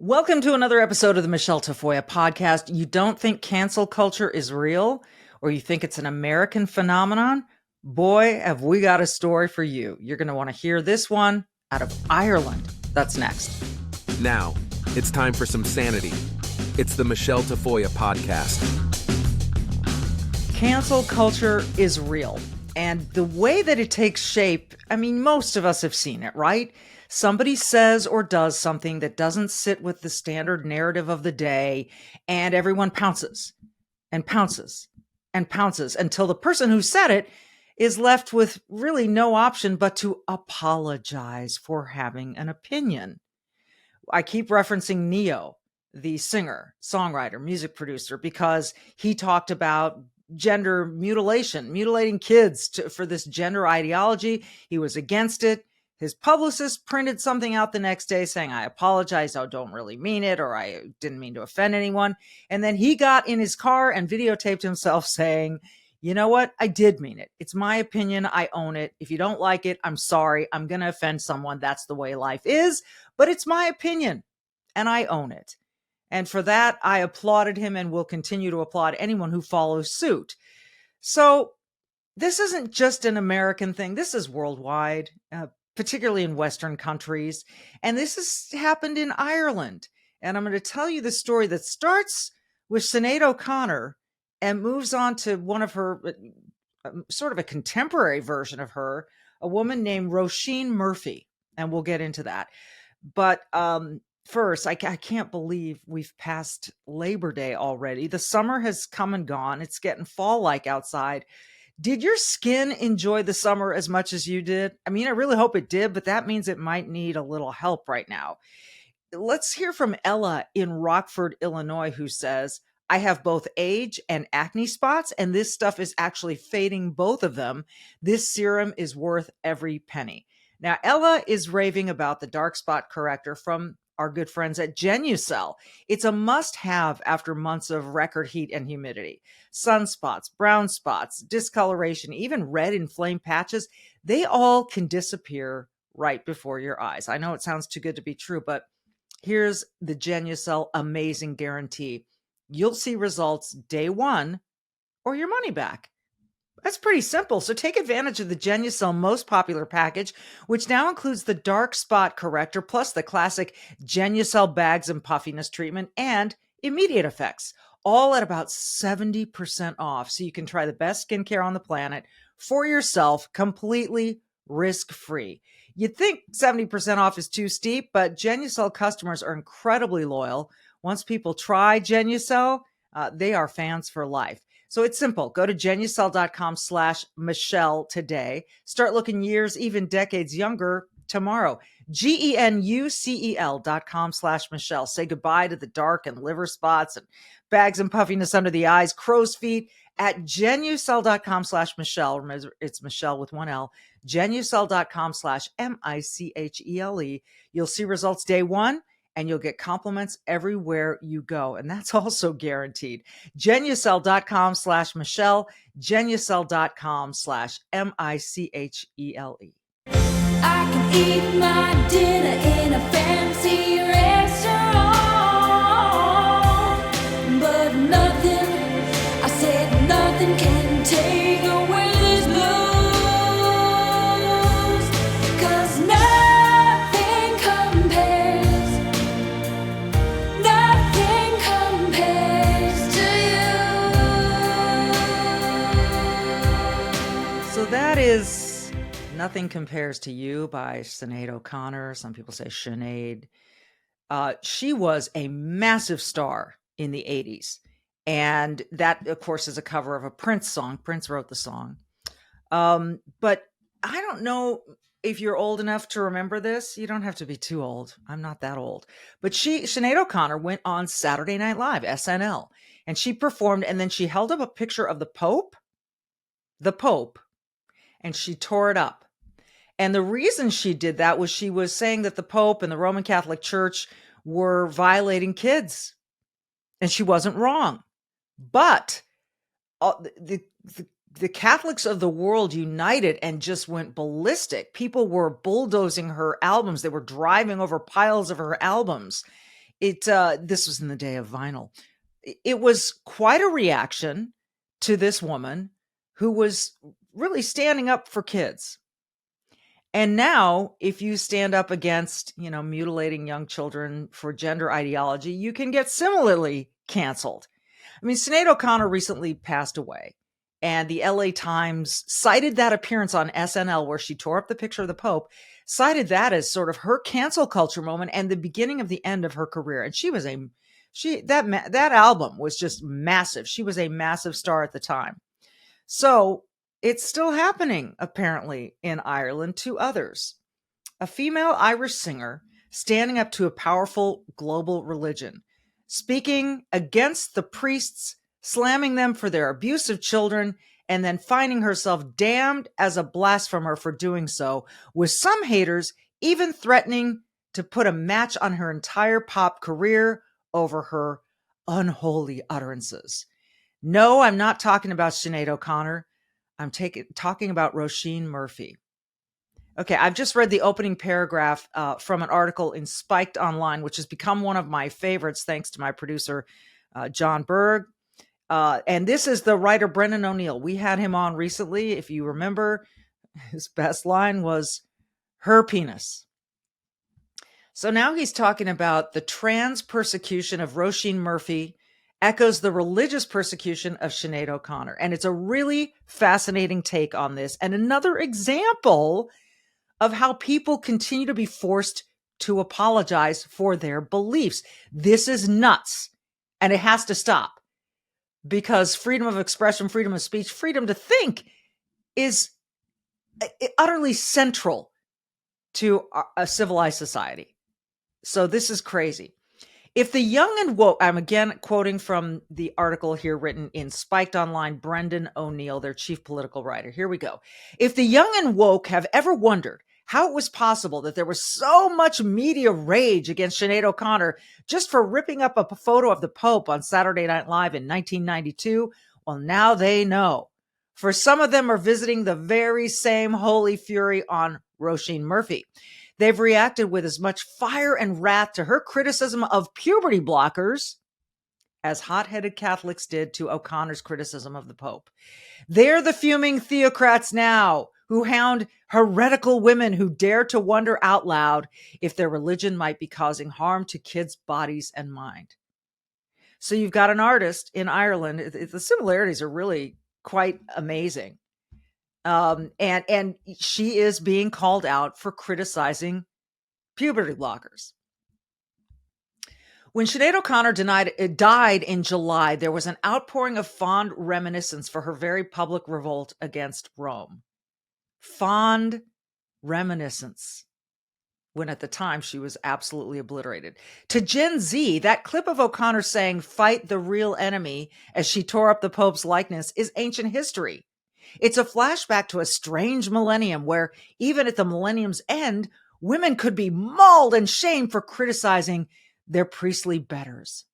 Welcome to another episode of the Michele Tafoya podcast. You don't think cancel culture is real, or you think it's an American phenomenon? Boy, have we got a story for you. You're going to want to hear this one out of Ireland. That's next. Now, it's time for some sanity. It's the Michele Tafoya podcast. Cancel culture is real. And the way that it takes shape, most of us have seen it, right? Somebody says or does something that doesn't sit with the standard narrative of the day, and everyone pounces and pounces and pounces until the person who said it is left with really no option but to apologize for having an opinion. I keep referencing Neo, the singer, songwriter, music producer, because he talked about gender mutilation, mutilating kids for this gender ideology. He was against it. His publicist printed something out the next day saying, I apologize, I don't really mean it, or I didn't mean to offend anyone. And then he got in his car and videotaped himself saying, you know what? I did mean it. It's my opinion. I own it. If you don't like it, I'm sorry. I'm going to offend someone. That's the way life is. But it's my opinion, and I own it. And for that, I applauded him and will continue to applaud anyone who follows suit. So this isn't just an American thing. This is worldwide, particularly in Western countries. And this has happened in Ireland. And I'm going to tell you the story that starts with Sinead O'Connor and moves on to one of her, sort of a contemporary version of her, a woman named Roisin Murphy. And we'll get into that. But first, I can't believe we've passed Labor Day already. The summer has come and gone. It's getting fall-like outside. Did your skin enjoy the summer as much as you did? I really hope it did, but that means it might need a little help right now. Let's hear from Ella in Rockford, Illinois, who says, I have both age and acne spots, and this stuff is actually fading both of them. This serum is worth every penny. Now, Ella is raving about the dark spot corrector from our good friends at Genucel. It's a must-have after months of record heat and humidity. Sunspots, brown spots, discoloration, even red inflamed patches, they all can disappear right before your eyes. I know it sounds too good to be true, but here's the Genucel amazing guarantee. You'll see results day one or your money back. That's pretty simple. So take advantage of the Genucel most popular package, which now includes the dark spot corrector, plus the classic Genucel bags and puffiness treatment and immediate effects, all at about 70% off. So you can try the best skincare on the planet for yourself, completely risk-free. You'd think 70% off is too steep, but Genucel customers are incredibly loyal. Once people try Genucel, they are fans for life. So it's simple. Go to Genucel.com/Michele today. Start looking years, even decades younger tomorrow. GENUCEL.com/Michele. Say goodbye to the dark and liver spots and bags and puffiness under the eyes, crow's feet at Genucel.com/Michele. It's Michele with one L. Genucel.com/MICHELE. You'll see results day one, and you'll get compliments everywhere you go. And that's also guaranteed. Genucel.com/Michele, Genucel.com/MICHELE. I can eat my dinner in a fancy restaurant, but nothing, I said nothing can take away this blues, 'cause nothing compares to you. So that is Nothing Compares to You by Sinead O'Connor. Some people say Sinead. She was a massive star in the 80s. And that, of course, is a cover of a Prince song. Prince wrote the song. But I don't know if you're old enough to remember this. You don't have to be too old. I'm not that old. But Sinead O'Connor went on Saturday Night Live, SNL, and she performed, and then she held up a picture of the Pope, and she tore it up. And the reason she did that was she was saying that the Pope and the Roman Catholic Church were violating kids. And she wasn't wrong. But the Catholics of the world united and just went ballistic. People were bulldozing her albums. They were driving over piles of her albums. This was in the day of vinyl. It was quite a reaction to this woman who was really standing up for kids. And now, if you stand up against, mutilating young children for gender ideology, you can get similarly canceled. I mean, Sinead O'Connor recently passed away, and the LA Times cited that appearance on SNL where she tore up the picture of the Pope, cited that as sort of her cancel culture moment and the beginning of the end of her career. And that album was just massive. She was a massive star at the time. So it's still happening, apparently, in Ireland to others. A female Irish singer standing up to a powerful global religion, speaking against the priests, slamming them for their abuse of children, and then finding herself damned as a blasphemer for doing so, with some haters even threatening to put a match on her entire pop career over her unholy utterances. No, I'm not talking about Sinead O'Connor. I'm talking about Roisin Murphy. Okay, I've just read the opening paragraph from an article in Spiked Online, which has become one of my favorites thanks to my producer, John Berg. And this is the writer Brendan O'Neill. We had him on recently. If you remember, his best line was, "Her penis." So now he's talking about the trans persecution of Roisin Murphy echoes the religious persecution of Sinead O'Connor. And it's a really fascinating take on this. And another example of how people continue to be forced to apologize for their beliefs. This is nuts. And it has to stop. Because freedom of expression, freedom of speech, freedom to think is utterly central to a civilized society. So this is crazy. If the young and woke, I'm again quoting from the article here written in Spiked Online, Brendan O'Neill, their chief political writer. Here we go. If the young and woke have ever wondered how it was possible that there was so much media rage against Sinead O'Connor just for ripping up a photo of the Pope on Saturday Night Live in 1992, well, now they know. For some of them are visiting the very same holy fury on Roisin Murphy. They've reacted with as much fire and wrath to her criticism of puberty blockers as hot-headed Catholics did to O'Connor's criticism of the Pope. They're the fuming theocrats now who hound heretical women who dare to wonder out loud if their religion might be causing harm to kids' bodies and mind. So you've got an artist in Ireland. The similarities are really quite amazing. And she is being called out for criticizing puberty blockers. When Sinead O'Connor died in July, there was an outpouring of fond reminiscence for her very public revolt against Rome. Fond reminiscence, when at the time she was absolutely obliterated. To Gen Z, that clip of O'Connor saying, "Fight the real enemy," as she tore up the Pope's likeness is ancient history. It's a flashback to a strange millennium where, even at the millennium's end, women could be mauled and shamed for criticizing their priestly betters.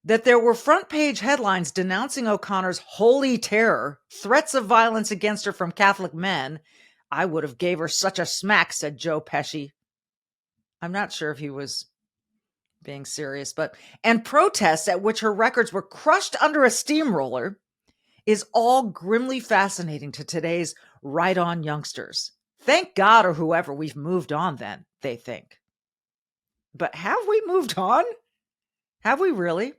That there were front page headlines denouncing O'Connor's holy terror, threats of violence against her from Catholic men. "I would have gave her such a smack," said Joe Pesci. I'm not sure if he was being serious, and protests at which her records were crushed under a steamroller is all grimly fascinating to today's right-on youngsters. Thank God or whoever we've moved on then, they think. But have we moved on? Have we really?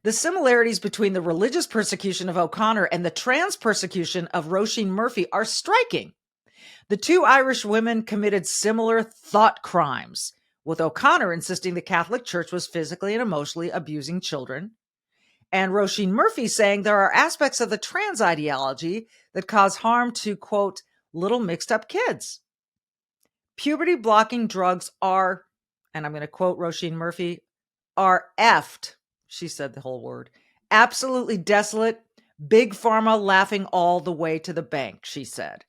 The similarities between the religious persecution of O'Connor and the trans persecution of Roisin Murphy are striking. The two Irish women committed similar thought crimes, with O'Connor insisting the Catholic Church was physically and emotionally abusing children, and Roisin Murphy saying there are aspects of the trans ideology that cause harm to, quote, little mixed up kids. Puberty blocking drugs are, and I'm going to quote Roisin Murphy, are effed. She said the whole word. Absolutely desolate. Big pharma laughing all the way to the bank, she said.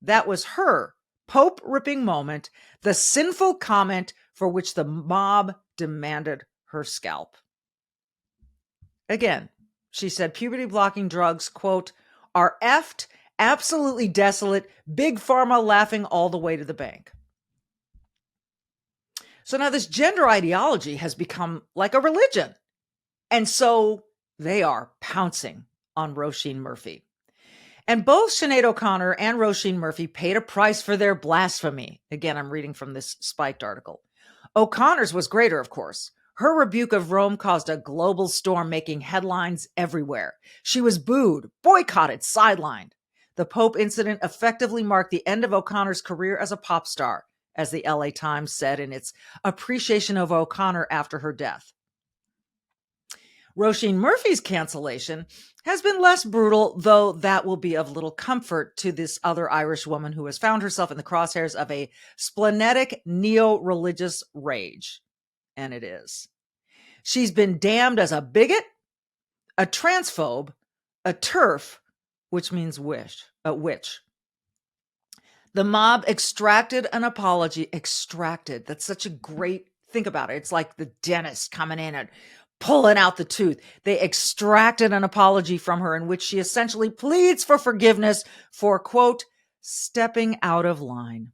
That was her Pope-ripping moment, the sinful comment for which the mob demanded her scalp. Again, she said puberty-blocking drugs, quote, are effed, absolutely desolate, big pharma laughing all the way to the bank. So now this gender ideology has become like a religion. And so they are pouncing on Roisin Murphy. And both Sinead O'Connor and Roisin Murphy paid a price for their blasphemy. Again, I'm reading from this Spiked article. O'Connor's was greater, of course. Her rebuke of Rome caused a global storm, making headlines everywhere. She was booed, boycotted, sidelined. The Pope incident effectively marked the end of O'Connor's career as a pop star, as the LA Times said in its appreciation of O'Connor after her death. Roisin Murphy's cancellation has been less brutal, though that will be of little comfort to this other Irish woman who has found herself in the crosshairs of a splenetic neo-religious rage. And it is. She's been damned as a bigot, a transphobe, a TERF, which means witch. The mob extracted an apology. Extracted. That's such a great, think about it. It's like the dentist coming in and pulling out the tooth. They extracted an apology from her in which she essentially pleads for forgiveness for, quote, stepping out of line.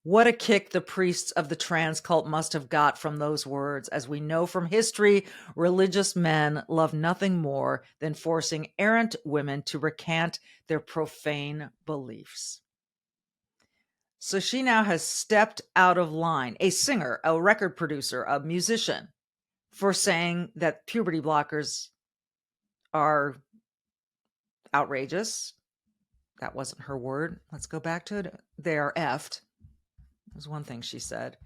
What a kick the priests of the trans cult must have got from those words. As we know from history, religious men love nothing more than forcing errant women to recant their profane beliefs. So she now has stepped out of line, a singer, a record producer, a musician, for saying that puberty blockers are outrageous. That wasn't her word. Let's go back to it. They are effed. Was one thing she said.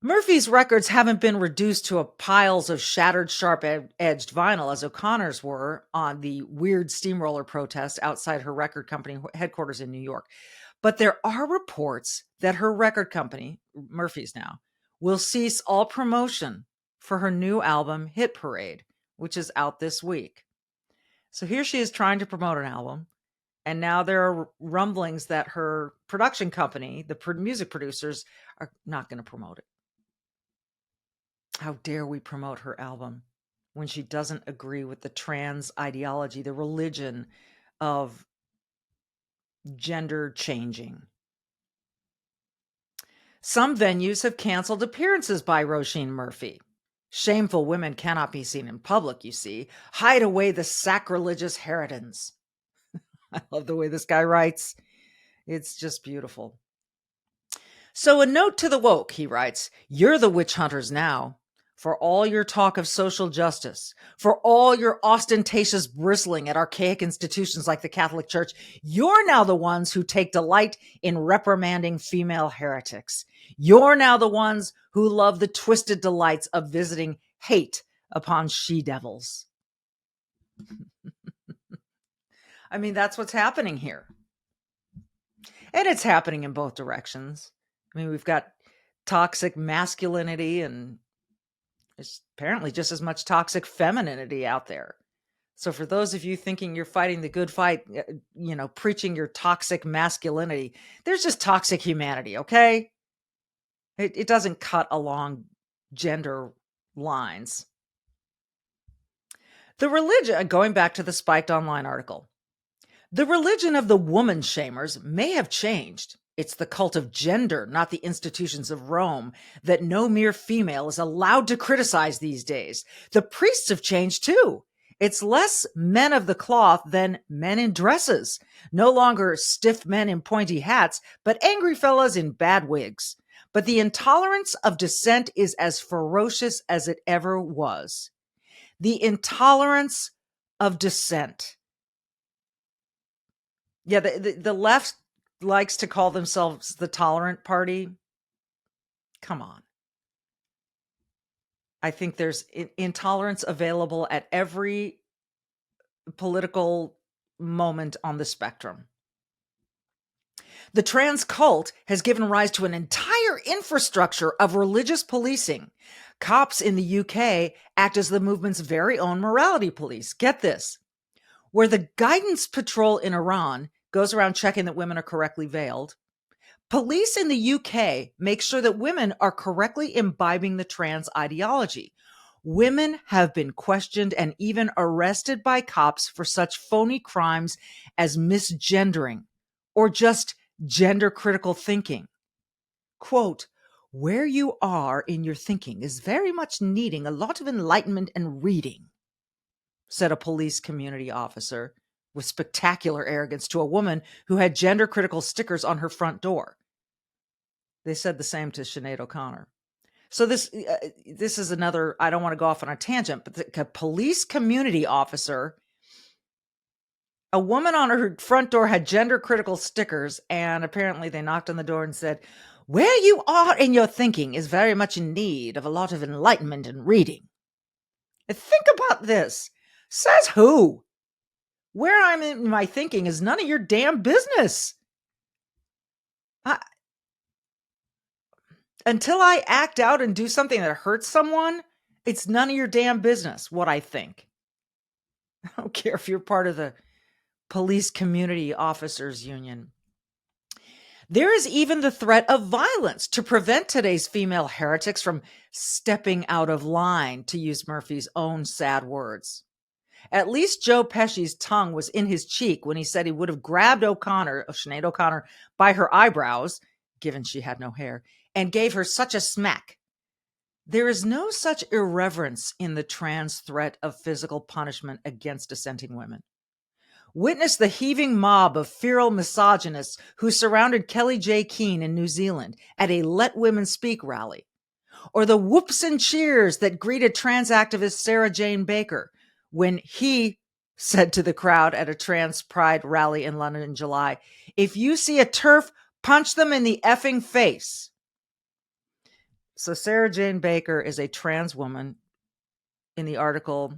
Murphy's records haven't been reduced to piles of shattered, sharp-edged vinyl as O'Connor's were on the weird steamroller protest outside her record company headquarters in New York. But there are reports that her record company, Murphy's now, will cease all promotion for her new album, Hit Parade, which is out this week. So here she is trying to promote an album. And now there are rumblings that her production company, the music producers, are not going to promote it. How dare we promote her album when she doesn't agree with the trans ideology, the religion of gender changing. Some venues have canceled appearances by Roisin Murphy. Shameful women cannot be seen in public, you see. Hide away the sacrilegious harridans. I love the way this guy writes. It's just beautiful. So a note to the woke, he writes, you're the witch hunters now. For all your talk of social justice, for all your ostentatious bristling at archaic institutions like the Catholic Church, you're now the ones who take delight in reprimanding female heretics. You're now the ones who love the twisted delights of visiting hate upon she-devils. I mean, that's what's happening here. And it's happening in both directions. I mean, we've got toxic masculinity and there's apparently just as much toxic femininity out there. So for those of you thinking you're fighting the good fight, preaching your toxic masculinity, there's just toxic humanity, okay? It doesn't cut along gender lines. The religion, going back to the Spiked Online article, the religion of the woman shamers may have changed. It's the cult of gender, not the institutions of Rome, that no mere female is allowed to criticize these days. The priests have changed too. It's less men of the cloth than men in dresses. No longer stiff men in pointy hats, but angry fellas in bad wigs. But the intolerance of dissent is as ferocious as it ever was. The intolerance of dissent. Yeah, the left likes to call themselves the tolerant party. Come on. I think there's intolerance available at every political moment on the spectrum. The trans cult has given rise to an entire infrastructure of religious policing. Cops in the UK act as the movement's very own morality police. Get this. Where the guidance patrol in Iran goes around checking that women are correctly veiled, police in the UK make sure that women are correctly imbibing the trans ideology. Women have been questioned and even arrested by cops for such phony crimes as misgendering or just gender critical thinking. quote, "Where you are in your thinking is very much needing a lot of enlightenment and reading," said a police community officer with spectacular arrogance to a woman who had gender-critical stickers on her front door. They said the same to Sinead O'Connor. So this is another, I don't want to go off on a tangent, but the police community officer, a woman on her front door had gender-critical stickers, and apparently they knocked on the door and said, "Where you are in your thinking is very much in need of a lot of enlightenment and reading." And think about this. Says who? Where I'm in my thinking is none of your damn business. Until I act out and do something that hurts someone, it's none of your damn business what I think. I don't care if you're part of the Police Community Officers Union. There is even the threat of violence to prevent today's female heretics from stepping out of line, to use Murphy's own sad words. At least Joe Pesci's tongue was in his cheek when he said he would have grabbed Sinead O'Connor, by her eyebrows, given she had no hair, and gave her such a smack. There is no such irreverence in the trans threat of physical punishment against dissenting women. Witness the heaving mob of feral misogynists who surrounded Kelly J. Keane in New Zealand at a Let Women Speak rally, or the whoops and cheers that greeted trans activist Sarah Jane Baker when he said to the crowd at a trans pride rally in London in July, "If you see a TERF, punch them in the effing face." So Sarah Jane Baker is a trans woman. In the article,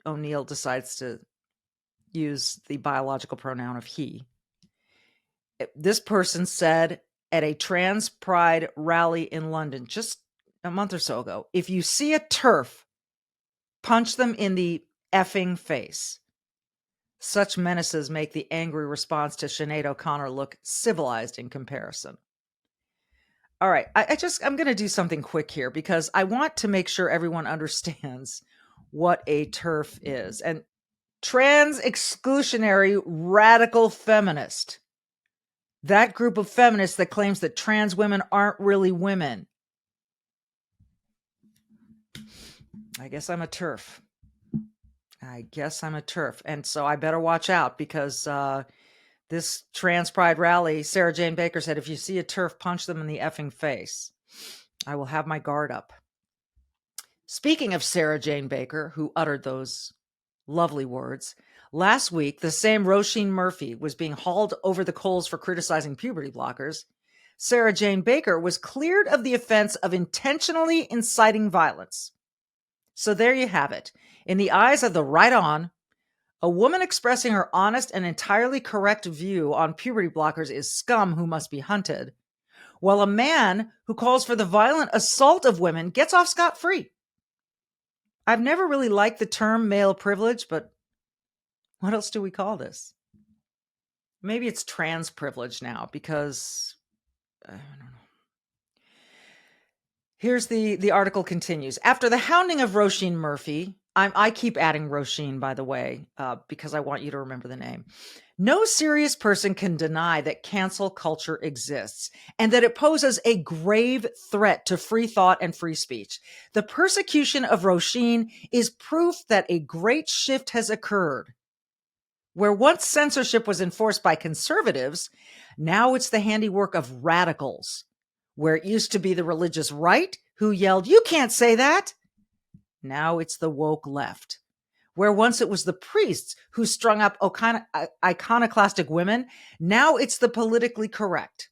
O'Neill decides to use the biological pronoun of he. This person said at a trans pride rally in London just a month or so ago, "If you see a TERF, punch them in the effing face." Such menaces make the angry response to Sinead O'Connor look civilized in comparison. All right, I'm going to do something quick here because I want to make sure everyone understands what a TERF is. And trans exclusionary radical feminist. That group of feminists that claims that trans women aren't really women. I guess I'm a TERF. And so I better watch out because this trans pride rally, Sarah Jane Baker said, "If you see a TERF, punch them in the effing face." I will have my guard up. Speaking of Sarah Jane Baker, who uttered those lovely words, last week, the same Roisin Murphy was being hauled over the coals for criticizing puberty blockers. Sarah Jane Baker was cleared of the offense of intentionally inciting violence. So there you have it. In the eyes of the right on, a woman expressing her honest and entirely correct view on puberty blockers is scum who must be hunted, while a man who calls for the violent assault of women gets off scot-free. I've never really liked the term male privilege, but what else do we call this? Maybe it's trans privilege now because I don't know. Here's the article continues. After the hounding of Roisin Murphy, I keep adding Roisin, by the way, because I want you to remember the name. No serious person can deny that cancel culture exists and that it poses a grave threat to free thought and free speech. The persecution of Roisin is proof that a great shift has occurred. Where once censorship was enforced by conservatives, now it's the handiwork of radicals. Where it used to be the religious right who yelled, "You can't say that," now it's the woke left. Where once it was the priests who strung up iconoclastic women, now it's the politically correct.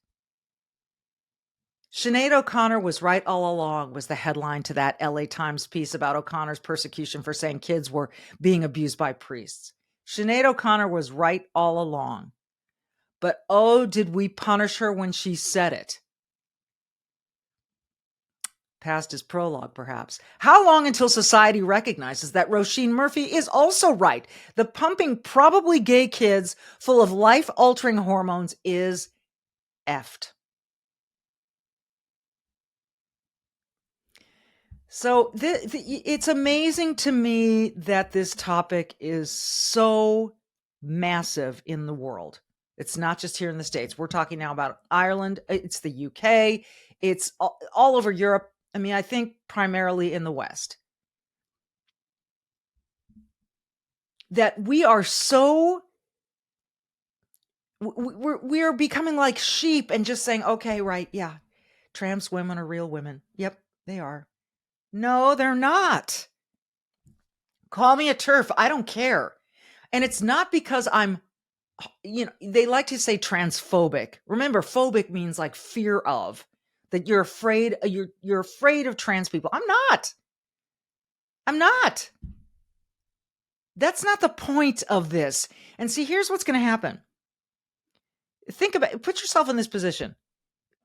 Sinead O'Connor was right all along was the headline to that LA Times piece about O'Connor's persecution for saying kids were being abused by priests. Sinead O'Connor was right all along. But oh, did we punish her when she said it? Past his prologue, perhaps. How long until society recognizes that Roisin Murphy is also right? The pumping probably gay kids full of life-altering hormones is effed. So it's amazing to me that this topic is so massive in the world, It's not just here in the States. We're talking now about Ireland. It's the UK. It's all over Europe. I mean, I think primarily in the West. That we are so, we are becoming like sheep and just saying, okay, right, yeah, trans women are real women. Yep, they are. No, they're not. Call me a TERF. I don't care. And it's not because I'm, they like to say transphobic. Remember, phobic means like fear of, that you're afraid, you're afraid of trans people. I'm not. That's not the point of this. And see, here's what's going to happen. Think about it. Put yourself in this position.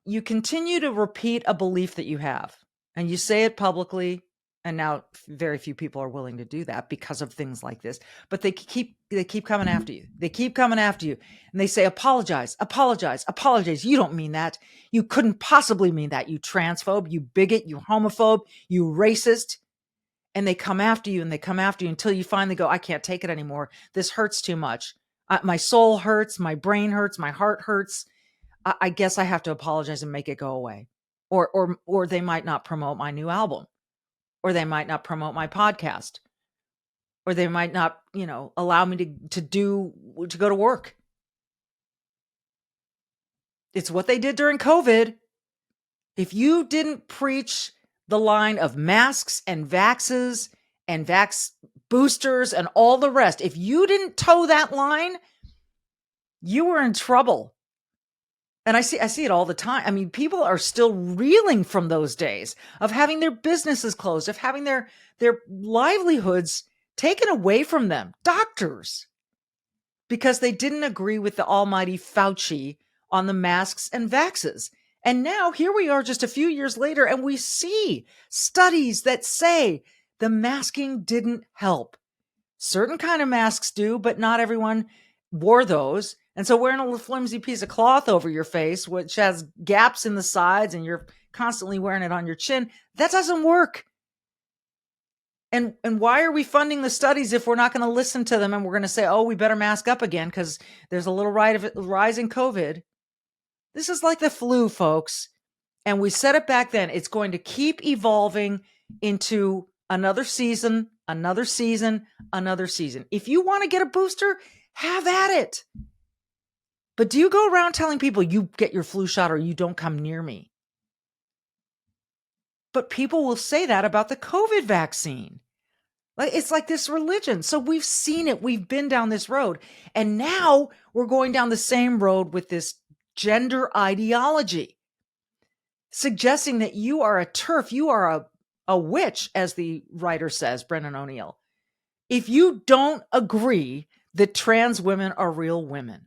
You continue to repeat a belief that you have, and you say it publicly. And now very few people are willing to do that because of things like this, but they keep coming after you. They keep coming after you, and they say, apologize. You don't mean that. You couldn't possibly mean that. You transphobe, you bigot, you homophobe, you racist. And they come after you and they come after you until you finally go, I can't take it anymore. This hurts too much. My soul hurts. My brain hurts. My heart hurts. I guess I have to apologize and make it go away. Or they might not promote my new album. Or they might not promote my podcast. Or they might not, allow me to go to work. It's what they did during COVID. If you didn't preach the line of masks and vaxes and vax boosters and all the rest, if you didn't toe that line, you were in trouble. And I see it all the time. I mean, people are still reeling from those days of having their businesses closed, of having their livelihoods taken away from them. Doctors, because they didn't agree with the almighty Fauci on the masks and vaxes. And now here we are just a few years later, and we see studies that say the masking didn't help. Certain kind of masks do, but not everyone wore those. And so wearing a little flimsy piece of cloth over your face, which has gaps in the sides, and you're constantly wearing it on your chin, that doesn't work. And why are we funding the studies if we're not going to listen to them and we're going to say, oh, we better mask up again because there's a little rise in COVID? This is like the flu, folks. And we said it back then. It's going to keep evolving into another season. If you want to get a booster, have at it. But do you go around telling people you get your flu shot or you don't come near me? But people will say that about the COVID vaccine. It's like this religion. So we've seen it. We've been down this road. And now we're going down the same road with this gender ideology, suggesting that you are a TERF, you are a witch, as the writer says, Brennan O'Neill, if you don't agree that trans women are real women.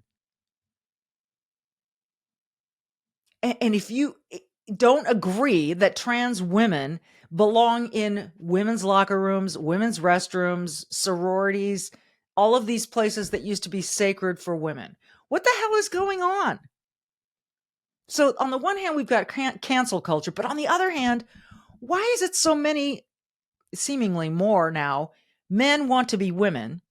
And if you don't agree that trans women belong in women's locker rooms, women's restrooms, sororities, all of these places that used to be sacred for women, what the hell is going on? So on the one hand, we've got cancel culture, but on the other hand, why is it so many, seemingly more now, men want to be women?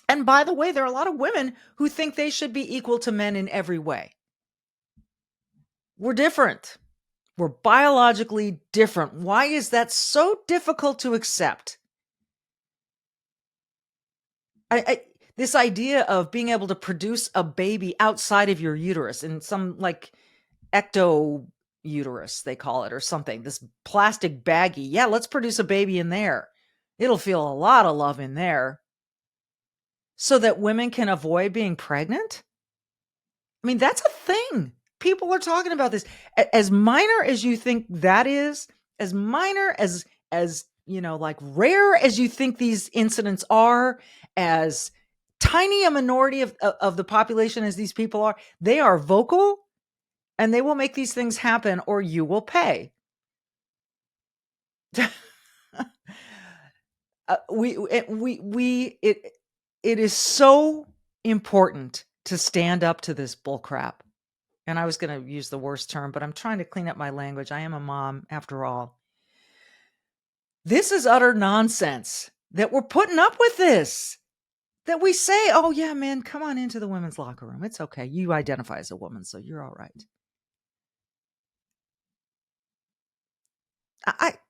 And by the way, there are a lot of women who think they should be equal to men in every way. We're different. We're biologically different. Why is that so difficult to accept? This idea of being able to produce a baby outside of your uterus in some like ecto uterus, they call it, or something, this plastic baggie. Yeah, let's produce a baby in there. It'll feel a lot of love in there so that women can avoid being pregnant. I mean, that's a thing. People are talking about this. As minor as you think that is, as minor as like rare as you think these incidents are, as tiny a minority of the population as these people are, they are vocal and they will make these things happen or you will pay. It is so important to stand up to this bullcrap. And I was going to use the worst term, but I'm trying to clean up my language. I am a mom after all. This is utter nonsense that we're putting up with this. that we say, oh, yeah, man, come on into the women's locker room. It's okay. You identify as a woman, so you're all right.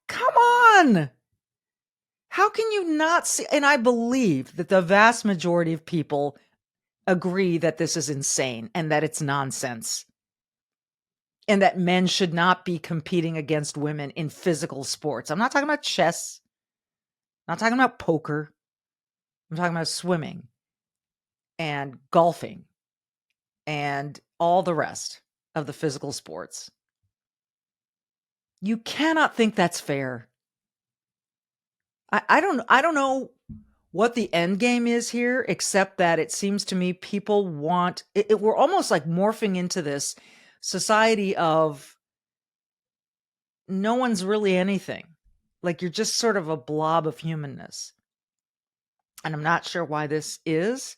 Come on. How can you not see? And I believe that the vast majority of people agree that this is insane and that it's nonsense. And that men should not be competing against women in physical sports. I'm not talking about chess. I'm not talking about poker. I'm talking about swimming and golfing and all the rest of the physical sports. You cannot think that's fair. I don't know what the end game is here, except that it seems to me people want we're almost like morphing into this society of no one's really anything. Like you're just sort of a blob of humanness. And I'm not sure why this is.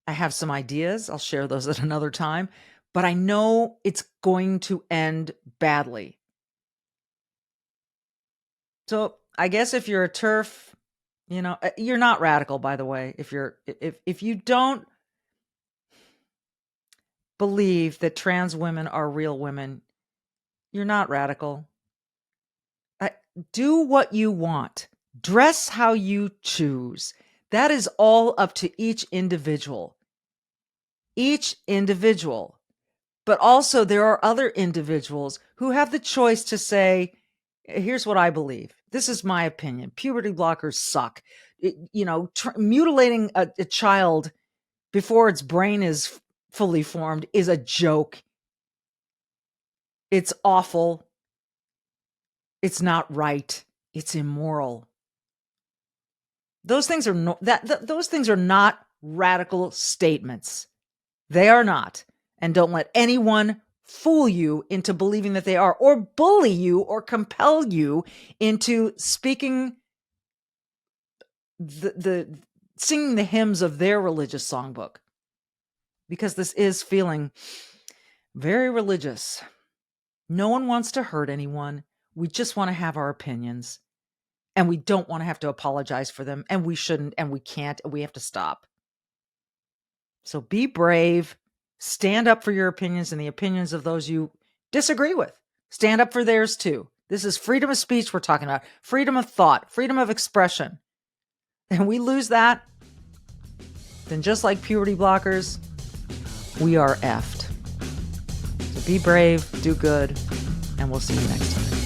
I have some ideas. I'll share those at another time. But I know it's going to end badly. So I guess if you're a TERF, you're not radical, by the way. If you don't believe that trans women are real women, you're not radical. Do what you want. Dress how you choose. That is all up to each individual. Each individual. But also there are other individuals who have the choice to say, here's what I believe. This is my opinion. Puberty blockers suck. Mutilating a child before its brain is fully formed is a joke. It's awful. It's not right. It's immoral. Those things are those things are not radical statements. They are not. And don't let anyone fool you into believing that they are, or bully you or compel you into speaking singing the hymns of their religious songbook. Because this is feeling very religious. No one wants to hurt anyone. We just want to have our opinions. And we don't want to have to apologize for them. And we shouldn't, and we can't, and we have to stop. So be brave. Stand up for your opinions and the opinions of those you disagree with. Stand up for theirs too. This is freedom of speech we're talking about. Freedom of thought. Freedom of expression. And we lose that, then just like puberty blockers, we are effed. So be brave, do good, and we'll see you next time.